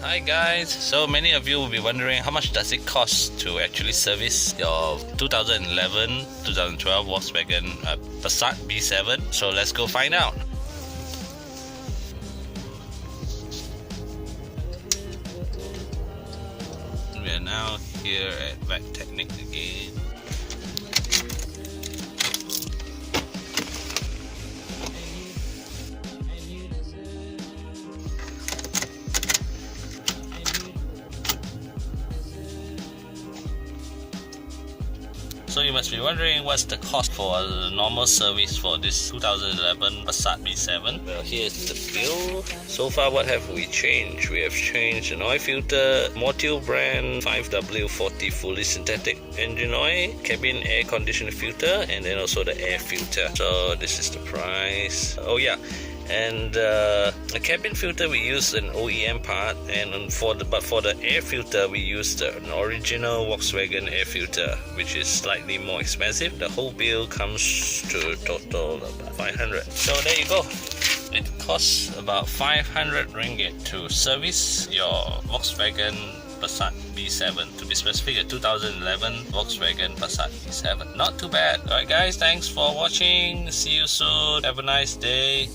Hi guys, so many of you will be wondering how much does it cost to actually service your 2011-2012 Volkswagen Passat B7. So let's go find out. We are now here at Vac Technic again. So you must be wondering what's the cost for a normal service for this 2011 Passat B7. Well, here's the bill. So far, what have we changed? We have changed an oil filter, Mortil brand 5W40 fully synthetic engine oil, cabin air conditioner filter, and then also the air filter. So this is the price. Oh yeah. And the cabin filter we use an OEM part, and for the air filter we used an original Volkswagen air filter, which is slightly more expensive. The whole bill comes to a total about 500. So there you go. It costs about 500 ringgit to service your Volkswagen Passat B7, to be specific, a 2011 Volkswagen Passat B7. Not too bad. Alright guys, thanks for watching. See you soon. Have a nice day.